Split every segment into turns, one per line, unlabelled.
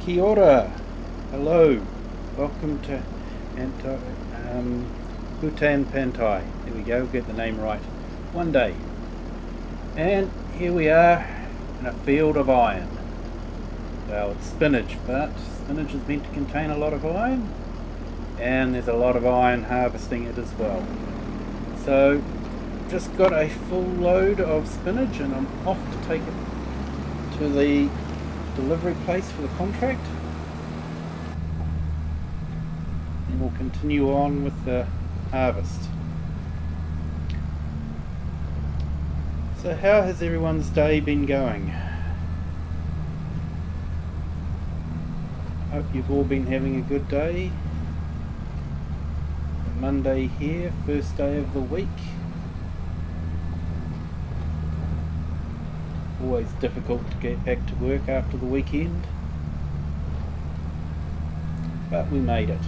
Kia ora. Hello. Welcome to Hutan Pantai. There we go, get the name right. One day. And here we are in a field of iron. Well, it's spinach, but spinach is meant to contain a lot of iron. And there's a lot of iron harvesting it as well. So, just got a full load of spinach and I'm off to take it to the delivery place for the contract. And we'll continue on with the harvest. So how has everyone's day been going? Hope you've all been having a good day. Monday here, first day of the week. Always difficult to get back to work after the weekend, but we made it.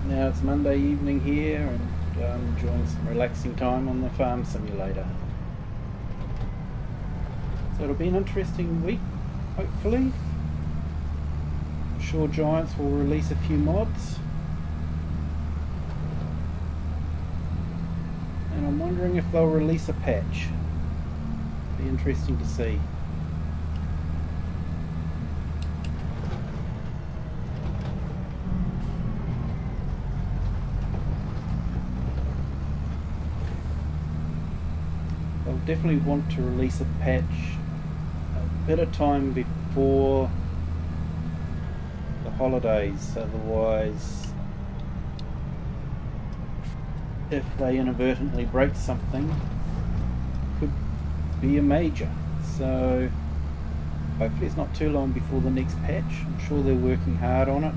Now it's Monday evening here and I'm enjoying some relaxing time on the farm simulator. So it'll be an interesting week, hopefully. I'm sure Giants will release a few mods. And I'm wondering if they'll release a patch. Be interesting to see. They'll definitely want to release a patch a bit of time before the holidays, otherwise if they inadvertently break something, could be a major. So hopefully it's not too long before the next patch. I'm sure they're working hard on it,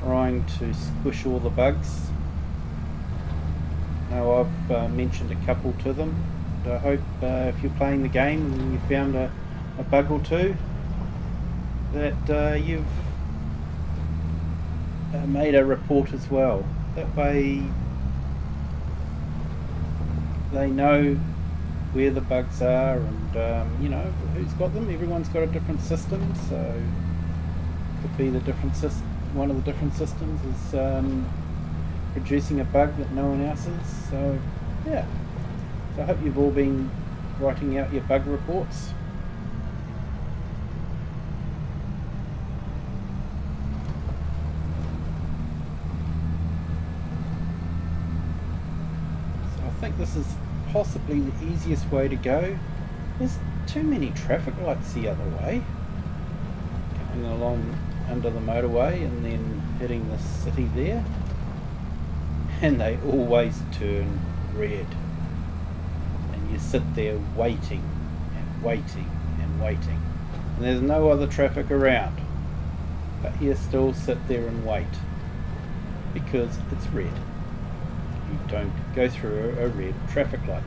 trying to squish all the bugs. Now I've mentioned a couple to them, and I hope if you're playing the game and you found a bug or two that you've made a report as well. That way they know where the bugs are and you know who's got them. Everyone's got a different system, so could be the different one of the different systems is producing a bug that no one else is. So yeah, so I hope you've all been writing out your bug reports. I think this is possibly the easiest way to go. There's too many traffic lights the other way, going along under the motorway and then hitting the city there, and they always turn red and you sit there waiting and waiting and waiting, and there's no other traffic around, but you still sit there and wait because it's red. You don't go through a red traffic light.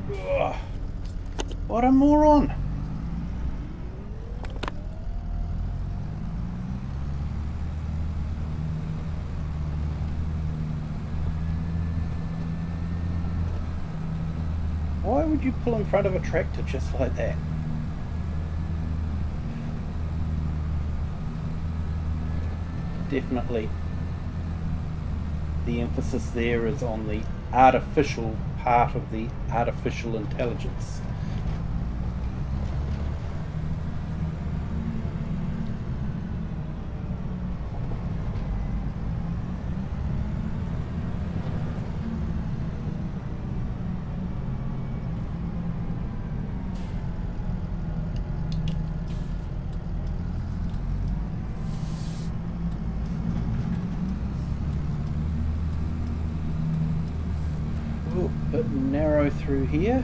Ugh, what a moron! Why would you pull in front of a tractor just like that? Definitely the emphasis there is on the artificial part of the artificial intelligence. A bit narrow through here.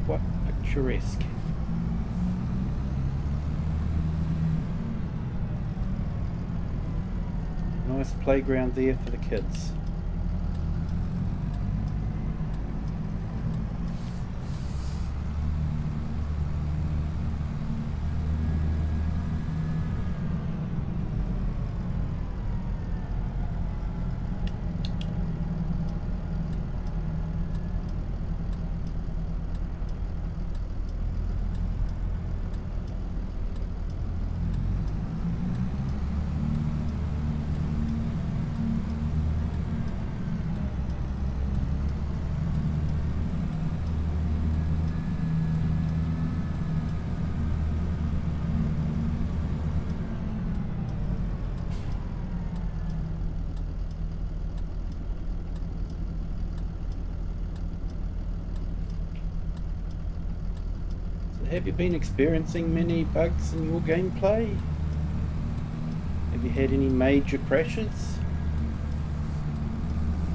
Quite picturesque. Nice playground there for the kids. have you been experiencing many bugs in your gameplay? Have you had any major crashes?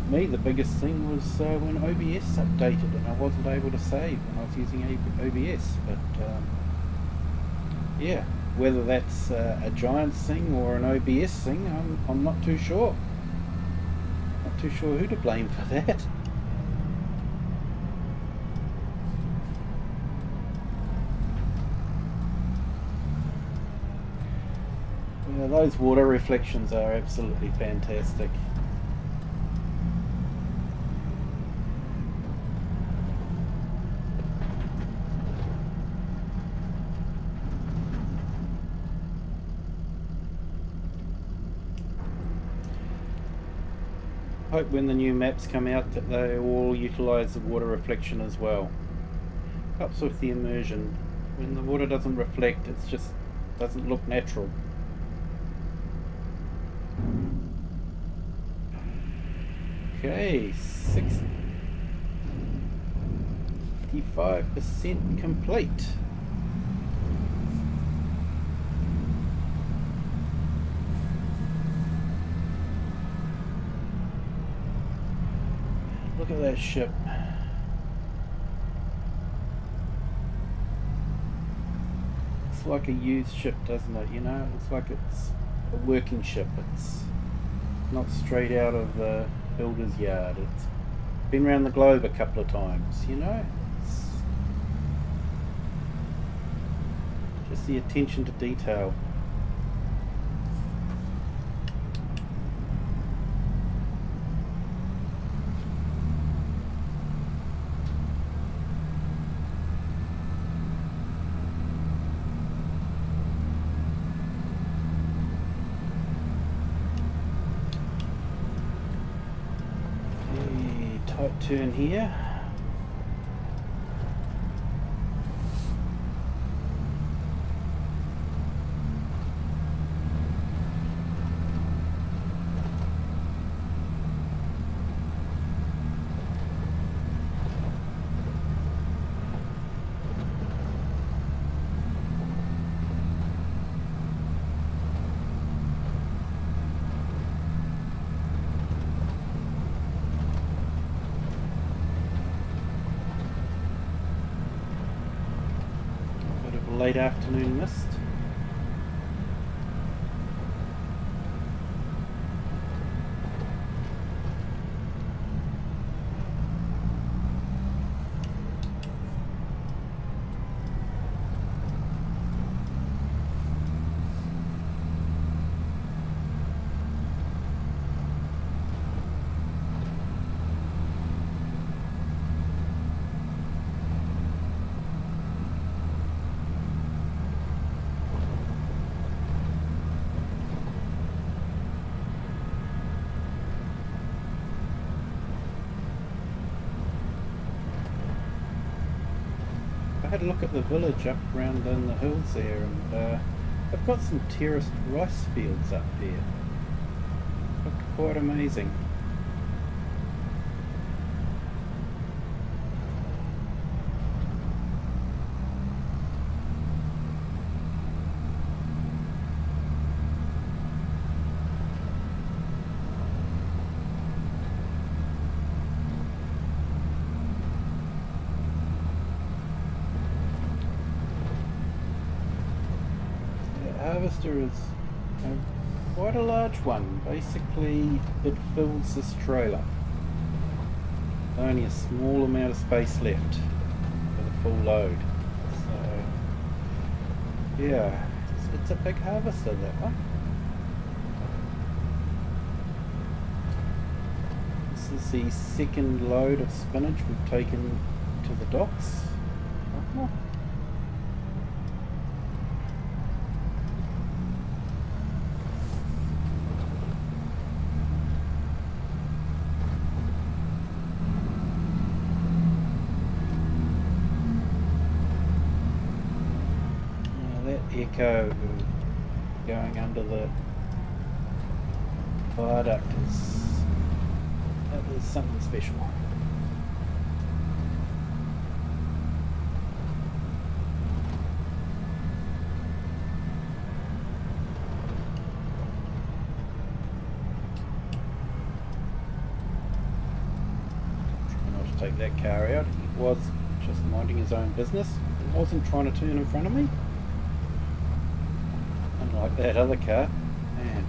Me, the biggest thing was when OBS updated and I wasn't able to save when I was using OBS. But yeah, whether that's a Giants thing or an OBS thing, I'm not too sure. Not too sure who to blame for that. Yeah, those water reflections are absolutely fantastic. Hope when the new maps come out that they all utilise the water reflection as well. Helps with the immersion. When the water doesn't reflect, it just doesn't look natural. Okay, 65% complete. Look at that ship. It's like a used ship, doesn't it? You know, it's like it's a working ship. It's not straight out of the builder's yard. It's been around the globe a couple of times, you know? It's just the attention to detail. Tight turn here. Late afternoon mist. I had a look at the village up around in the hills there, and they've got some terraced rice fields up there. Looked quite amazing. Harvester is quite a large one. Basically, it fills this trailer. Only a small amount of space left for the full load. So, yeah, it's a big harvester, that one. This is the second load of spinach we've taken to the docks. Echo going under the viaduct that is something special. that car out. He was just minding his own business. He wasn't trying to turn in front of me. Unlike that other car. Man.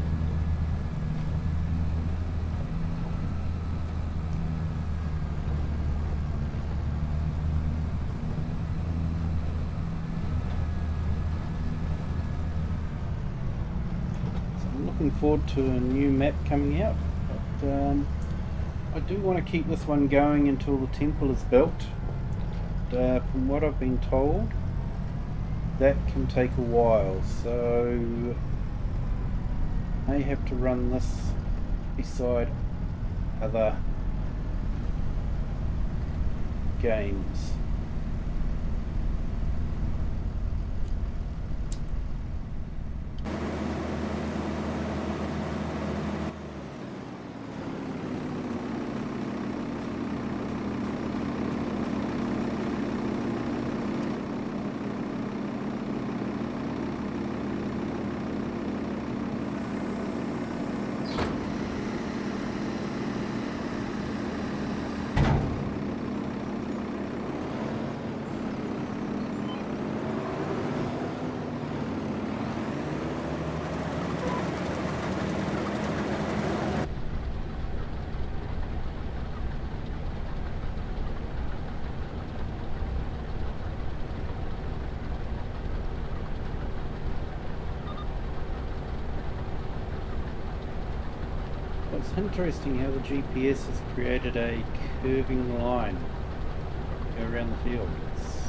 Looking forward to a new map coming out, but I do want to keep this one going until the temple is built. From what I've been told, that can take a while, so I may have to run this beside other games. It's interesting how the GPS has created a curving line to go around the field. It's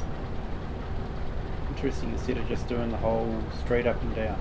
interesting instead of just doing the whole straight up and down.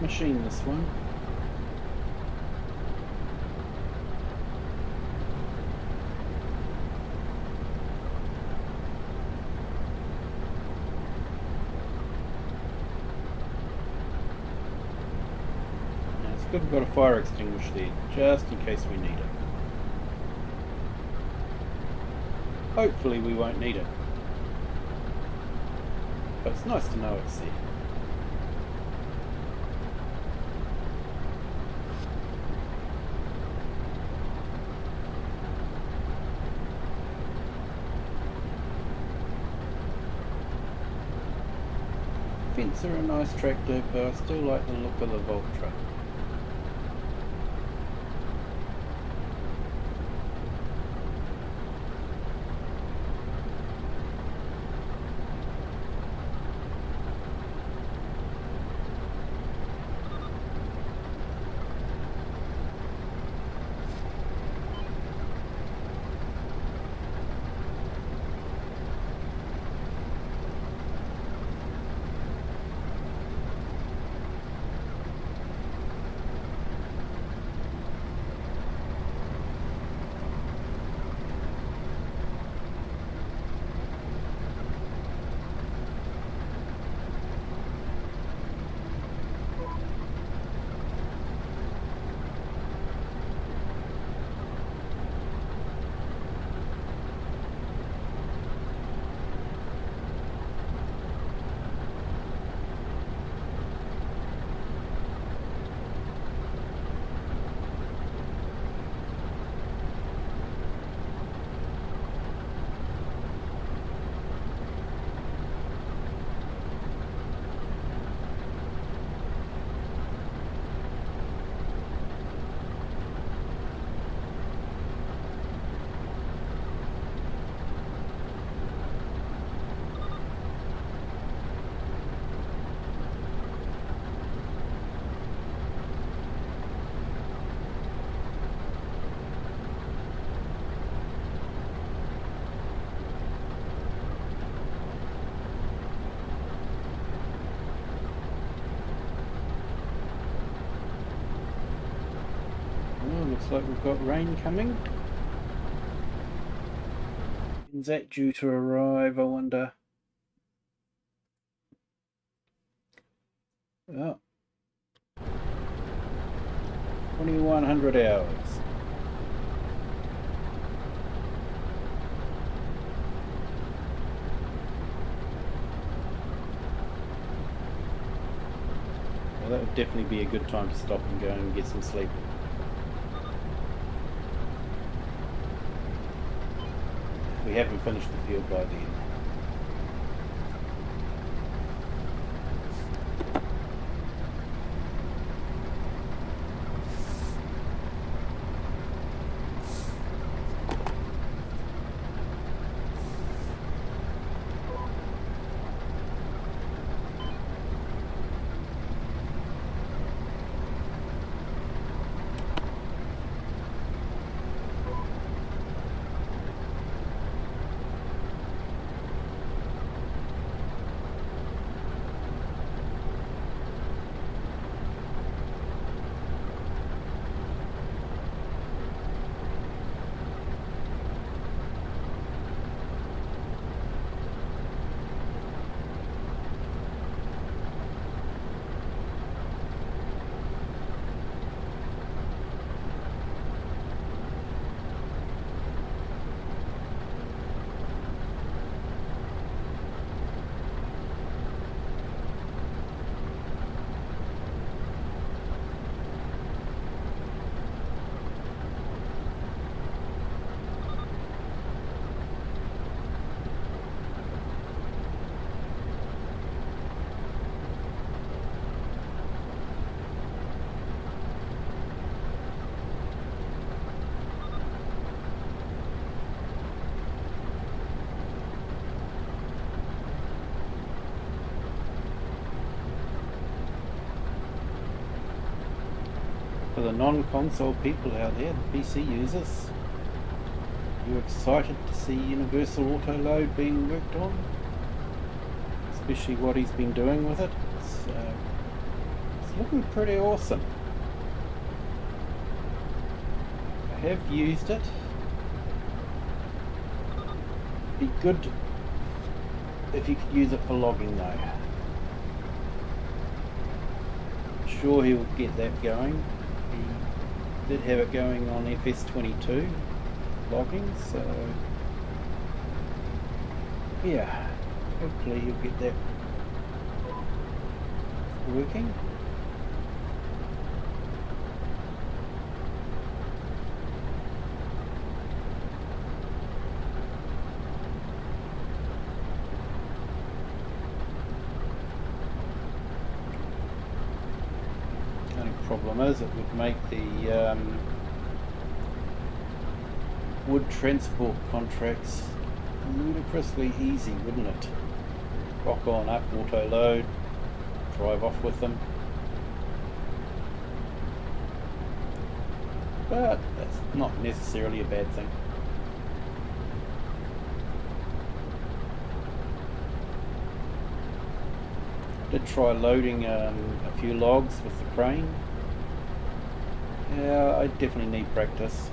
Machine this one. Now it's good we've got a fire extinguisher there, just in case we need it. Hopefully we won't need it, but it's nice to know it's there. Fence are a nice tractor, but I still like the look of the Voltra. Looks like we've got rain coming. Is that due to arrive, I wonder? Oh. 2100 hours. Well, that would definitely be a good time to stop and go and get some sleep. If we haven't finished the field by then. For the non-console people out there, the PC users, you're excited to see universal auto load being worked on, especially what he's been doing with it. It's looking pretty awesome. I have used it. Be good if you could use it for logging though. Sure, he'll get that going. He did have it going on FS22 logging, so yeah, hopefully he'll get that working. Problem is, it would make the wood transport contracts ludicrously easy, wouldn't it? Rock on up, auto load, drive off with them. But that's not necessarily a bad thing. I did try loading a few logs with the crane. Yeah, I definitely need practice.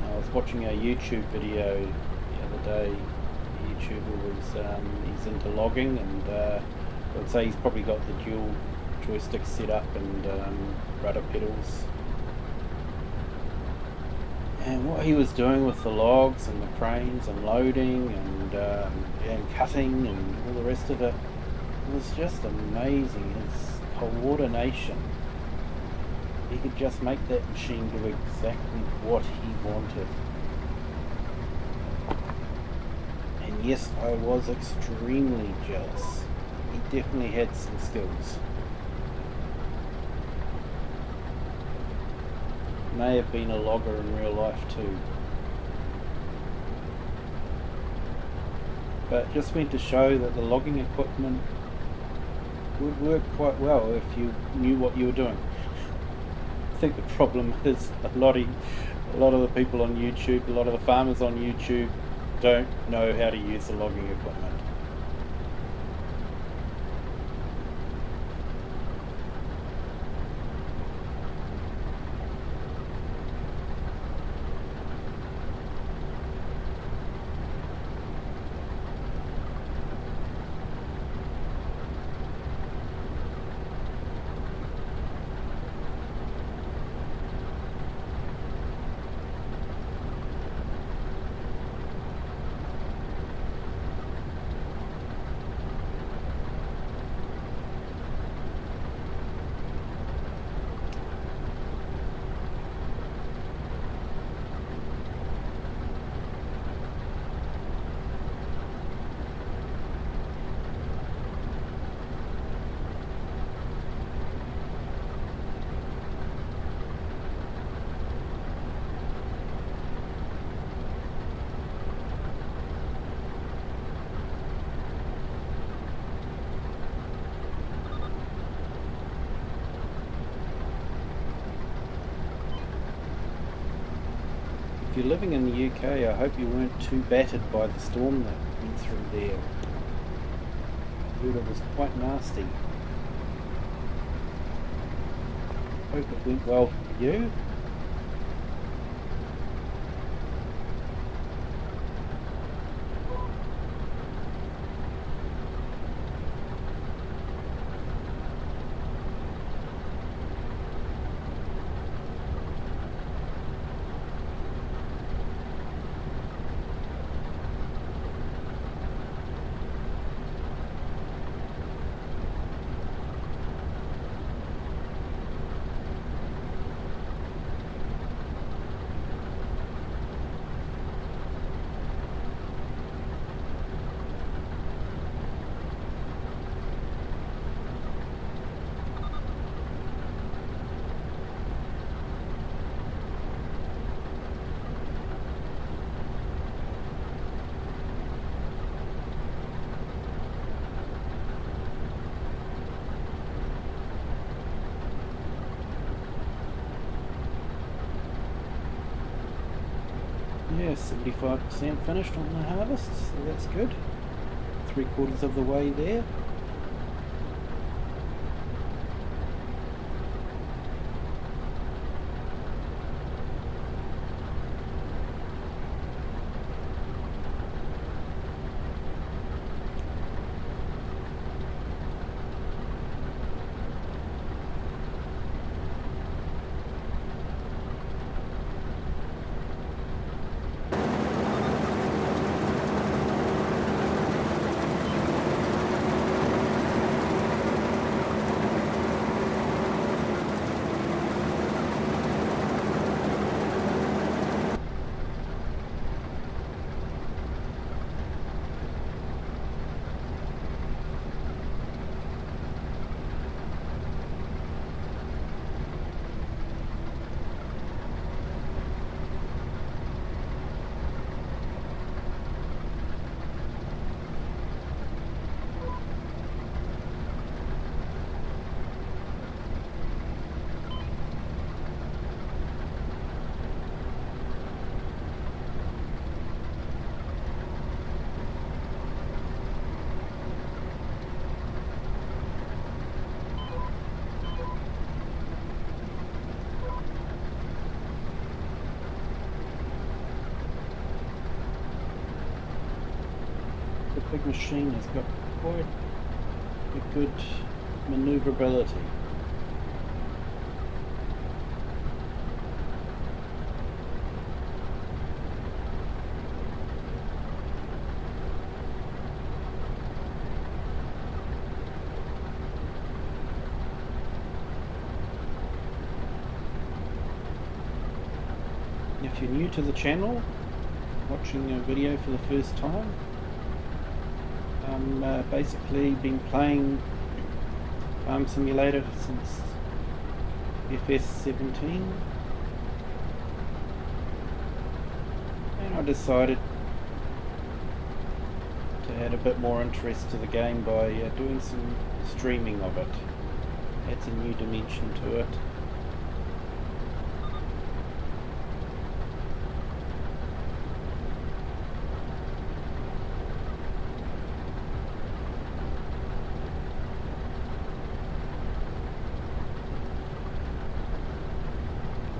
I was watching a YouTube video the other day. The YouTuber was he's into logging, and I'd say he's probably got the dual joystick set up and rudder pedals. And what he was doing with the logs and the cranes and loading and cutting and all the rest of it was just amazing. His coordination. He could just make that machine do exactly what he wanted. And yes, I was extremely jealous. He definitely had some skills. May have been a logger in real life too. But just went to show that the logging equipment would work quite well if you knew what you were doing. I think the problem is a lot of the people on YouTube, a lot of the farmers on YouTube don't know how to use the logging equipment. If you're living in the UK, I hope you weren't too battered by the storm that went through there. I heard it was quite nasty. Hope it went well for you. Yeah, 75% finished on the harvest, so that's good. 3/4 of the way there. The big machine has got quite a good manoeuvrability. If you're new to the channel, watching a video for the first time, I'm basically been playing Farm Simulator since FS17, and I decided to add a bit more interest to the game by doing some streaming of it. Adds a new dimension to it.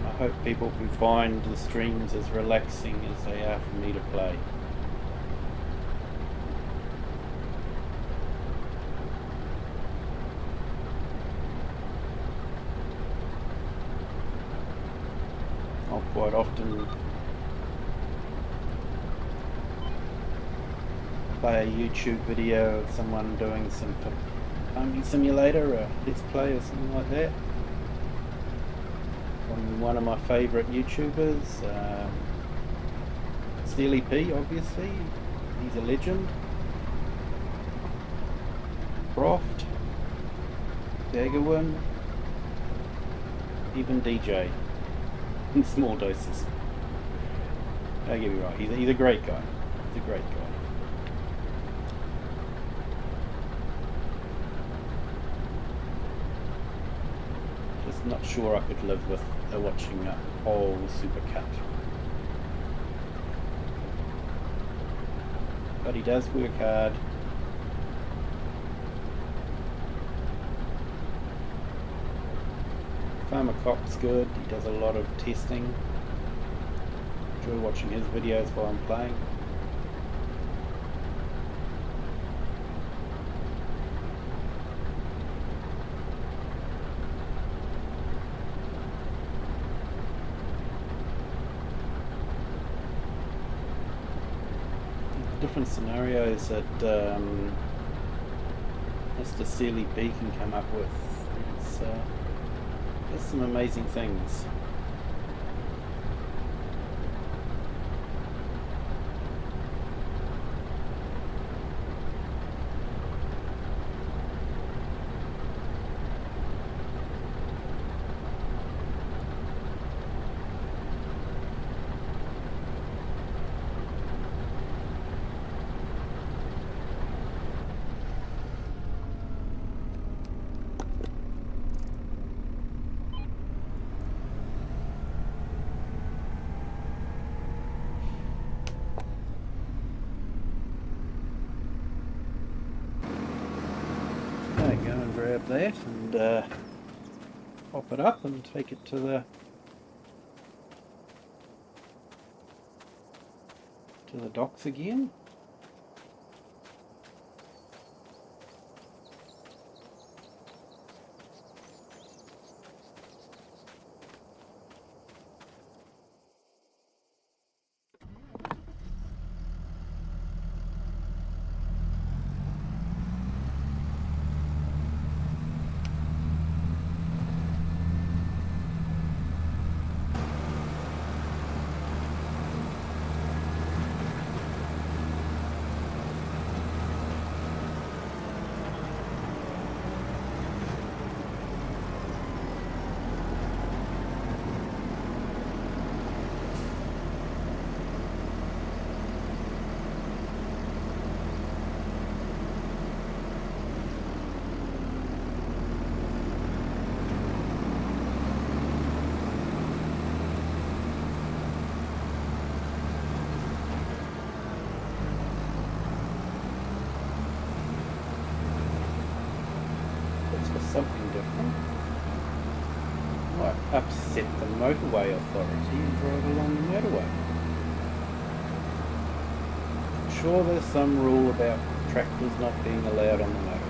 I hope people can find the streams as relaxing as they are for me to play. I'll quite often play a YouTube video of someone doing some Farming Simulator or Let's Play or something like that. From one of my favourite YouTubers, Steely P, obviously, he's a legend. Croft, Daggerwin, even DJ, in small doses. Don't get me wrong, he's a great guy. He's a great guy. Just not sure I could live with watching a whole supercut. But he does work hard. Farmer Cop's good, he does a lot of testing. Enjoy watching his videos while I'm playing. Different scenarios that Mr. Sealy B can come up with. There's some amazing things. Go and grab that and pop it up and take it to the docks again. Something different. Might upset the motorway authority and drive along the motorway. I'm sure there's some rule about tractors not being allowed on the motorway.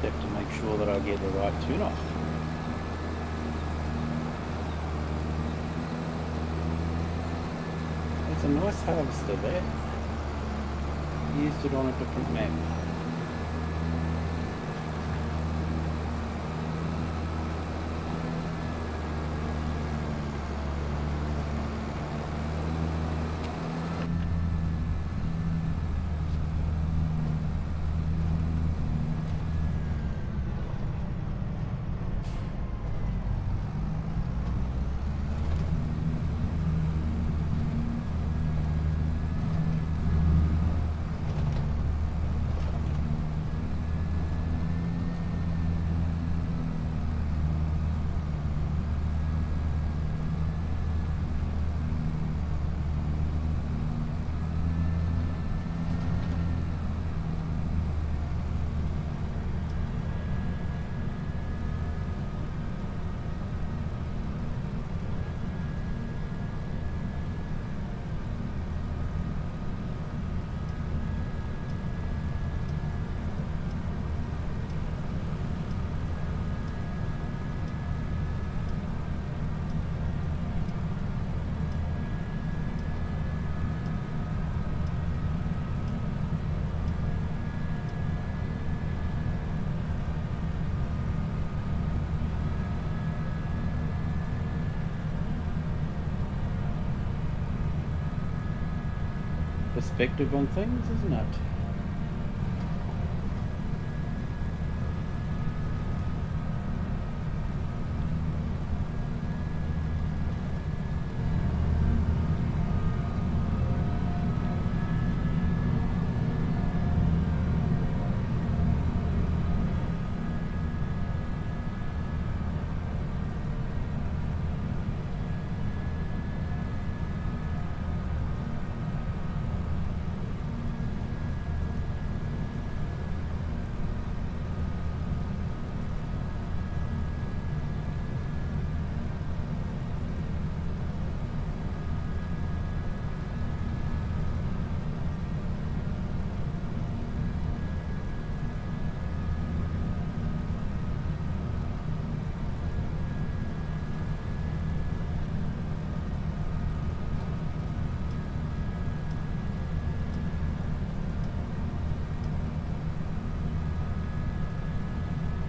Have to make sure that I get the right tune off. It's a nice harvester there. Used it on a different map. perspective on things, isn't it?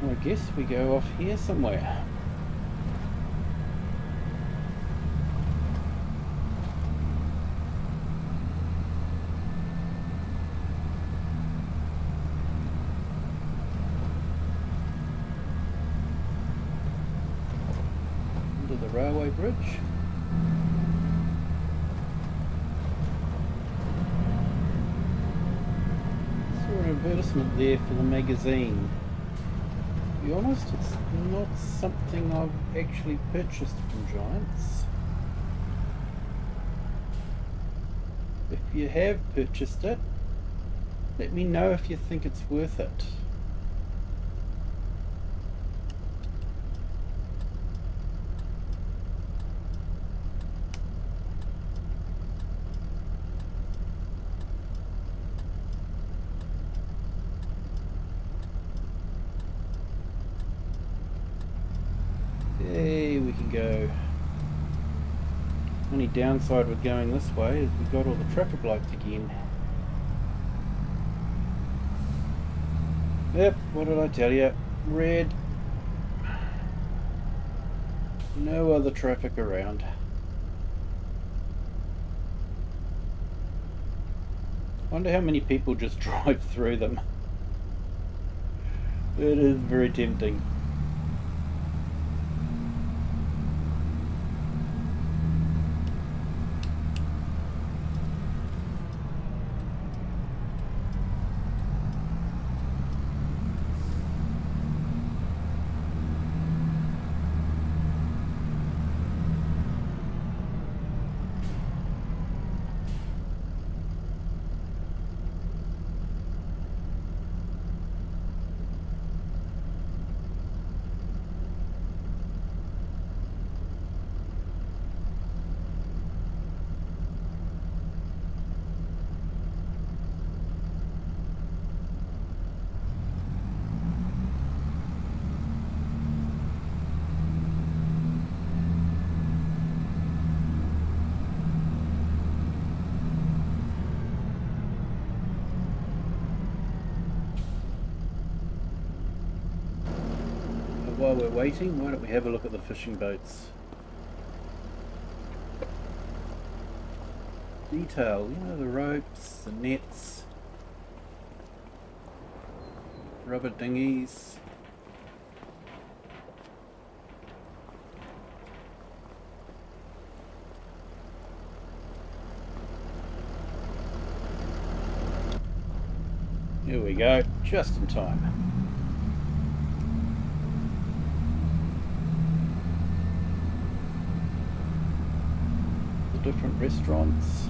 I guess we go off here somewhere. Under the railway bridge. Saw an advertisement there for the magazine. To be honest, it's not something I've actually purchased from Giants. If you have purchased it, let me know if you think it's worth it. There we can go. Only downside with going this way is we've got all the traffic lights again. Yep, what did I tell you? Red. No other traffic around. Wonder how many people just drive through them. It is very tempting. While we're waiting, why don't we have a look at the fishing boats? Detail, you know, the ropes, the nets, rubber dinghies. Here we go, just in time. Different restaurants.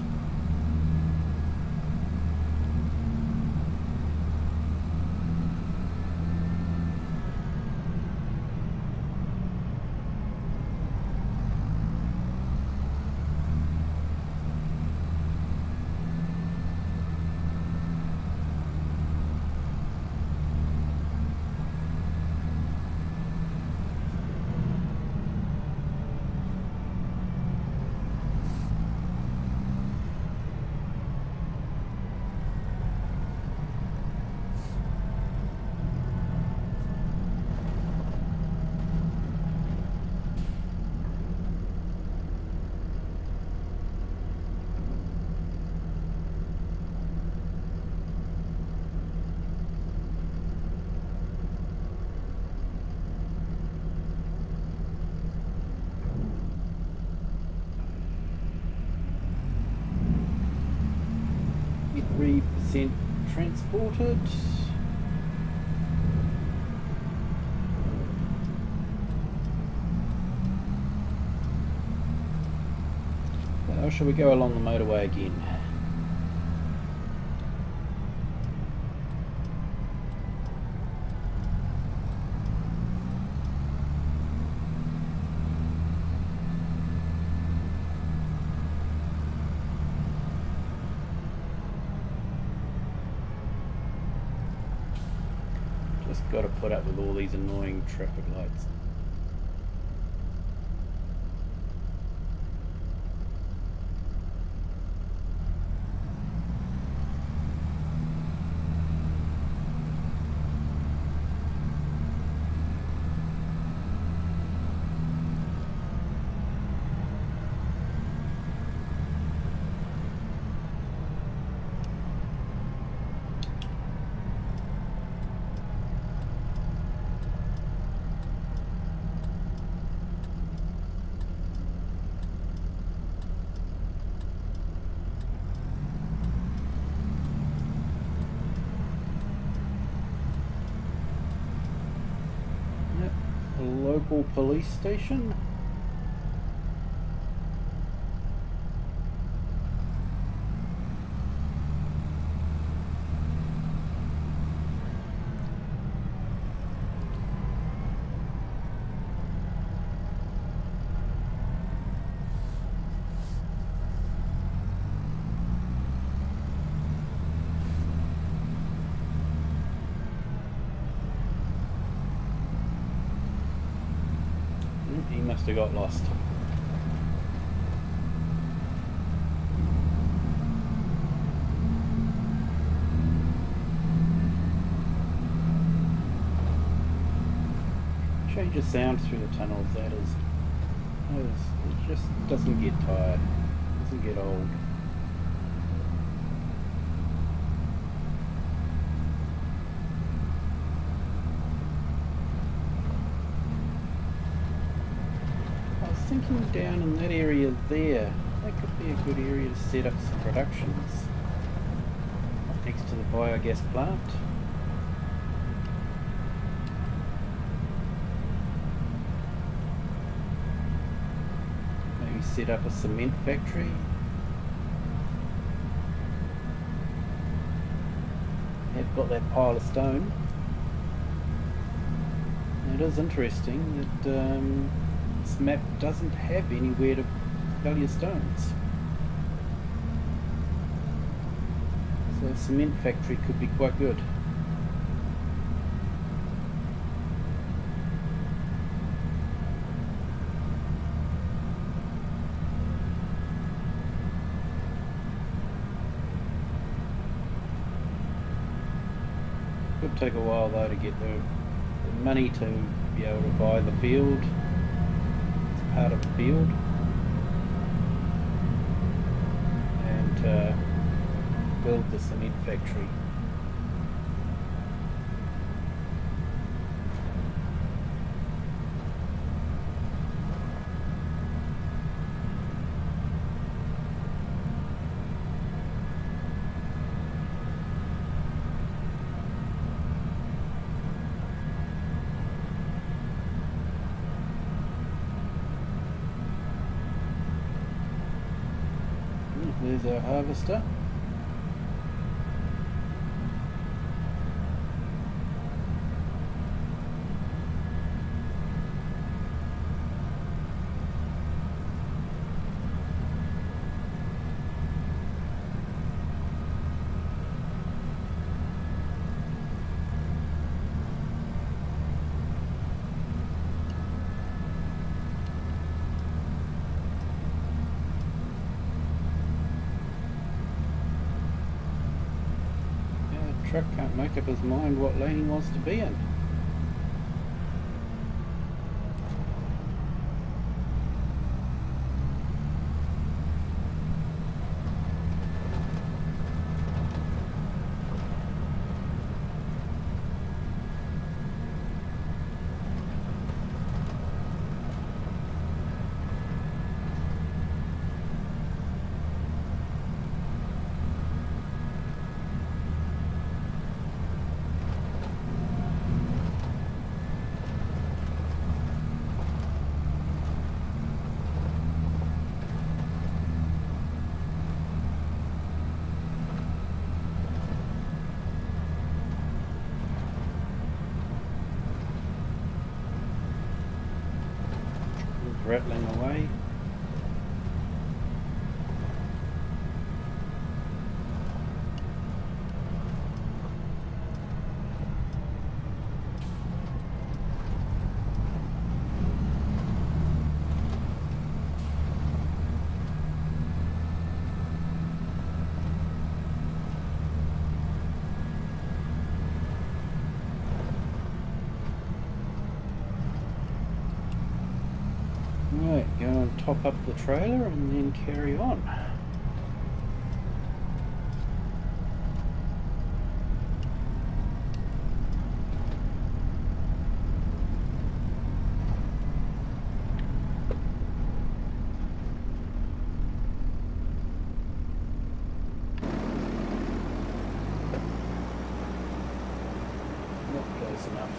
50% transported. Or shall we go along the motorway again? Just got to put up with all these annoying traffic lights. Local police station. He must have got lost. Change the sound through the tunnels, that is. It just doesn't get tired, doesn't get old. Thinking down in that area there, that could be a good area to set up some productions next to the biogas plant. Maybe set up a cement factory. They've got that pile of stone. It is interesting that this map doesn't have anywhere to sell your stones. So a cement factory could be quite good. Could take a while though to get the money to be able to buy the field. Part of the field and build the cement factory. There's our harvester. Truck can't make up his mind what lane he wants to be in. rattling away. Right, go and top up the trailer and then carry on. Not close enough.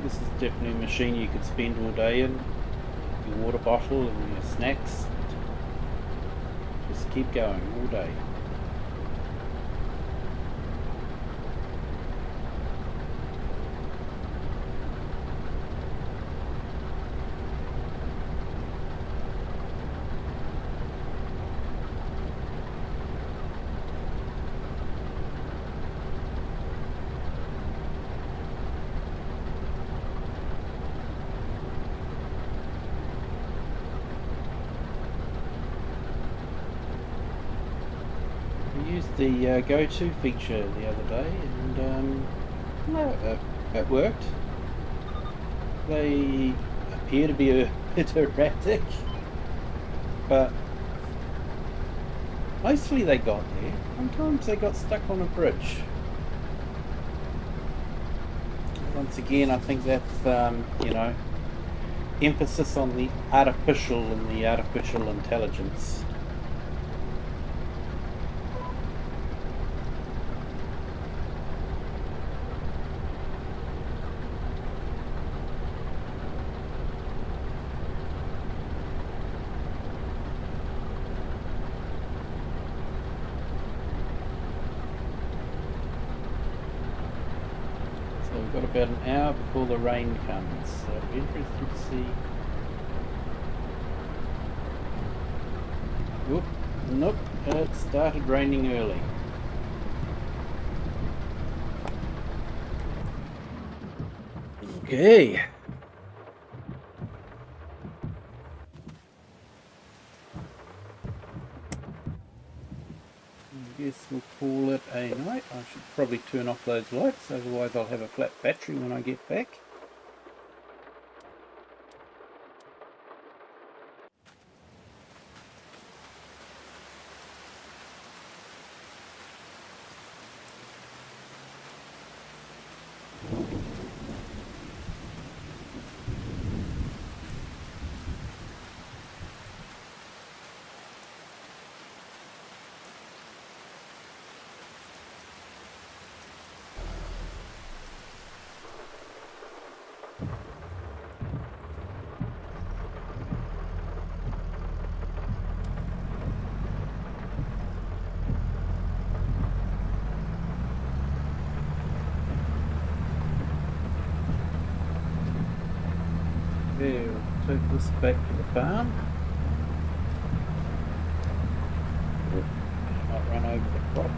This is definitely a machine you could spend all day in. Your water bottle and your snacks. Just keep going all day. Used the go-to feature the other day, and no, it worked. They appear to be a bit erratic, but mostly they got there. Sometimes they got stuck on a bridge. Once again, I think that's emphasis on the artificial and the artificial intelligence. We've got about an hour before the rain comes, so it'll be interesting to see. Whoop, nope, it started raining early. Okay. I guess we'll call it a night. I should probably turn off those lights, otherwise I'll have a flat battery when I get back. Okay, we'll take this back to the farm. Might run over the crop.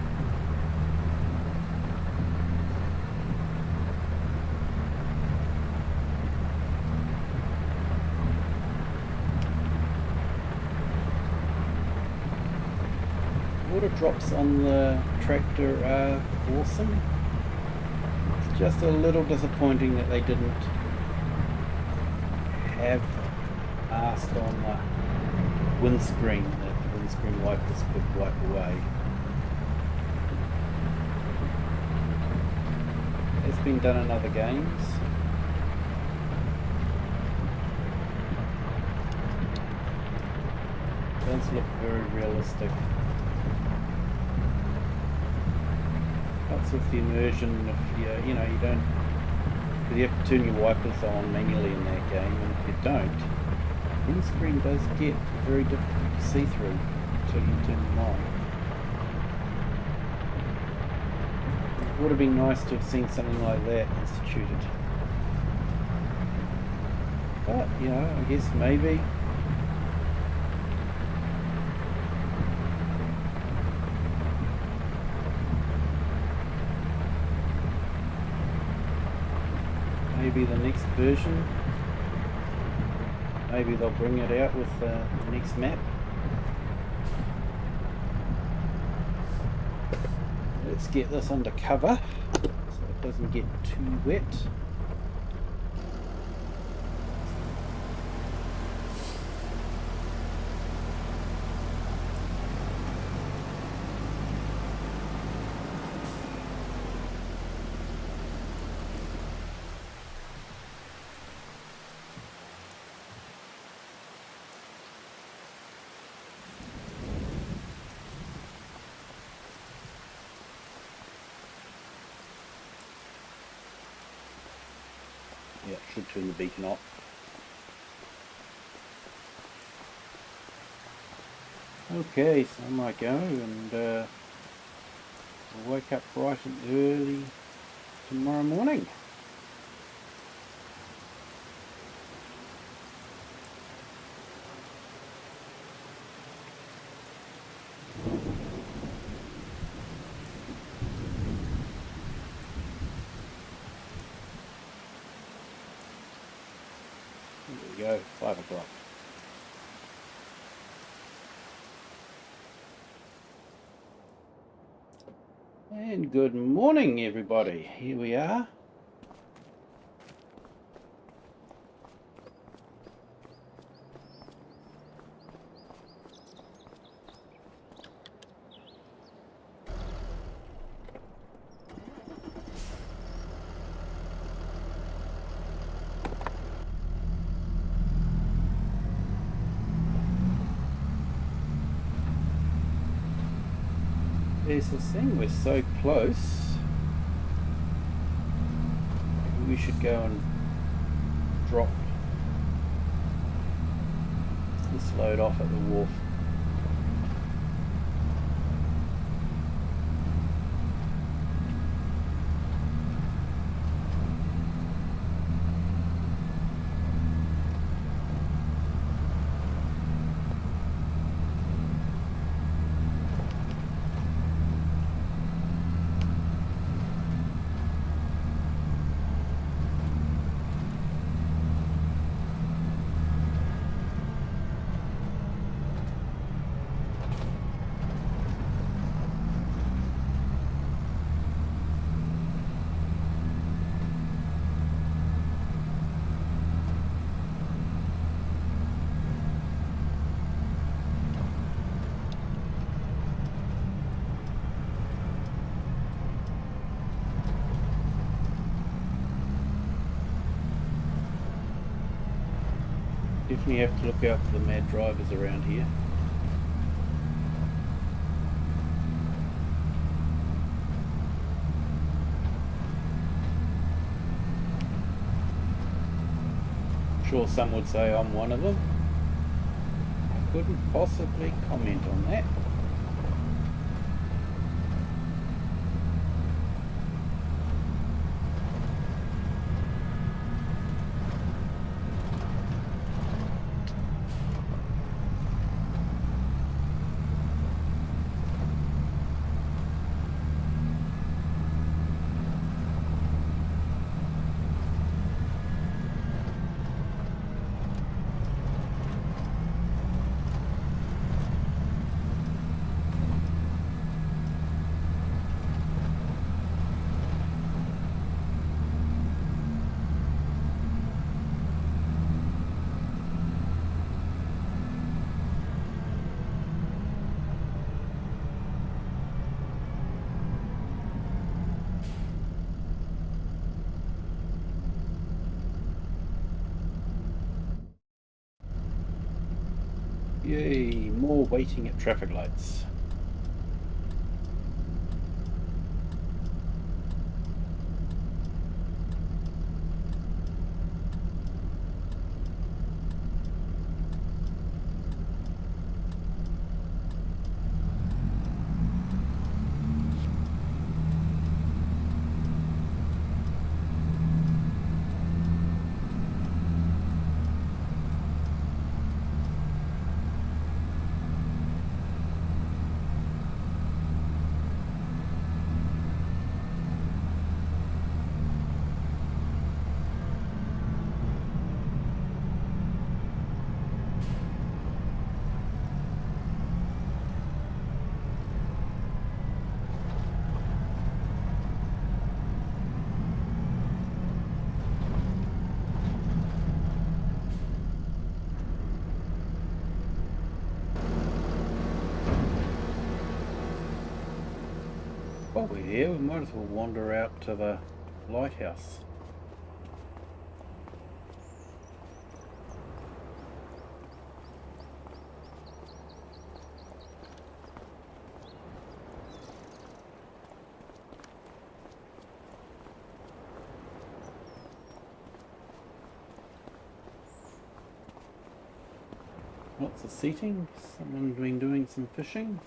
Water drops on the tractor are awesome. It's just a little disappointing that they didn't have asked on the windscreen that the windscreen wipers could wipe away. It's been done in other games. Does look very realistic. Helps with the immersion if you know you don't. You have to turn your wipers on manually in that game, and if you don't, the windscreen does get very difficult to see through until you turn them on. It would have been nice to have seen something like that instituted. But, you know, I guess maybe. Maybe the next version, maybe they'll bring it out with the next map. Let's get this under cover so it doesn't get too wet. Yeah, should turn the beacon off. Okay, so I might go and I'll wake up bright and early tomorrow morning. There we go, 5 o'clock. And good morning everybody, here we are. There's this thing, we're so close. Maybe we should go and drop this load off at the wharf. Definitely have to look out for the mad drivers around here. I'm sure some would say I'm one of them. I couldn't possibly comment on that. Yay, more waiting at traffic lights. While we're here, we might as well wander out to the lighthouse. Lots of seating, someone's been doing some fishing.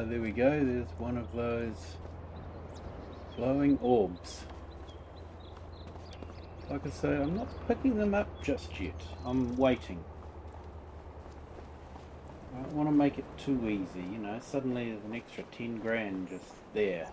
There we go, there's one of those glowing orbs. Like I say, I'm not picking them up just yet, I'm waiting. I don't want to make it too easy, you know, suddenly there's an extra 10 grand just there.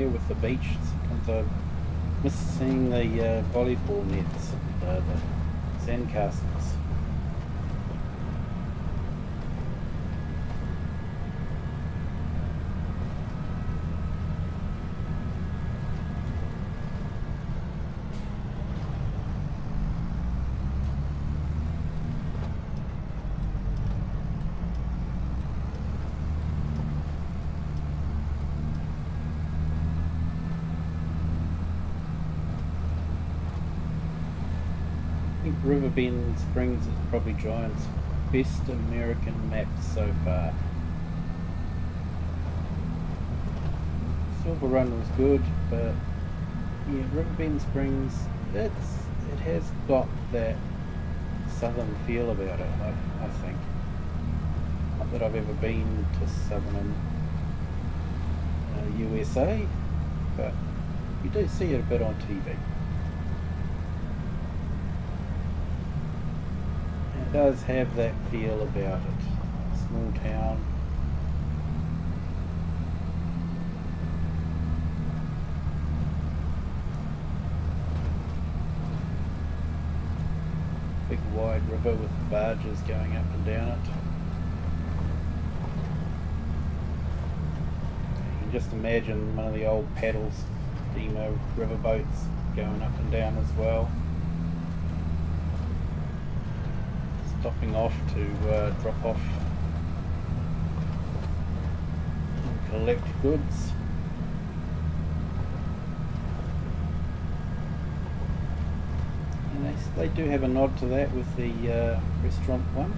here with the beach. Sometimes I miss seeing the volleyball nets, the sand castles. I think Riverbend Springs is probably Giant's best American map so far. Silver Run was good, but yeah, Riverbend Springs, it has got that southern feel about it, I think. Not that I've ever been to southern USA, but you do see it a bit on TV. It does have that feel about it. Small town. Big wide river with barges going up and down it. You can just imagine one of the old paddles, steamer river boats going up and down as well. Stopping off to drop off and collect goods. And they do have a nod to that with the restaurant one.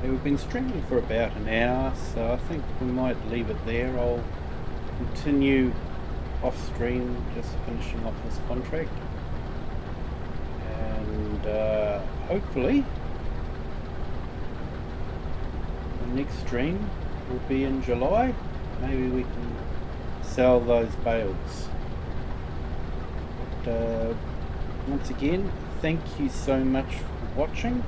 We've been streaming for about an hour, so I think we might leave it there. I'll continue off stream, just finishing off this contract, and hopefully the next stream will be in July. Maybe we can sell those bales. But once again, thank you so much for watching.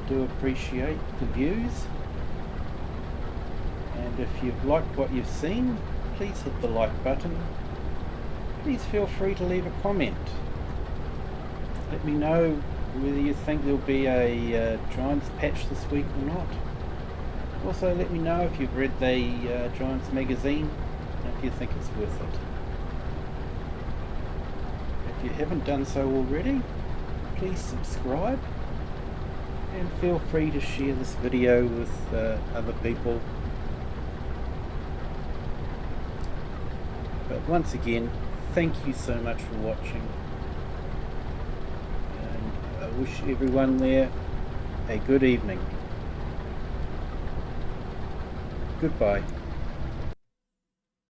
I do appreciate the views, and if you've liked what you've seen, please hit the like button. Please feel free to leave a comment. Let me know whether you think there'll be a Giants patch this week or not. Also, let me know if you've read the Giants magazine and if you think it's worth it. If you haven't done so already, please subscribe, and feel free to share this video with other people. But once again, thank you so much for watching, and I wish everyone there a good evening. Goodbye.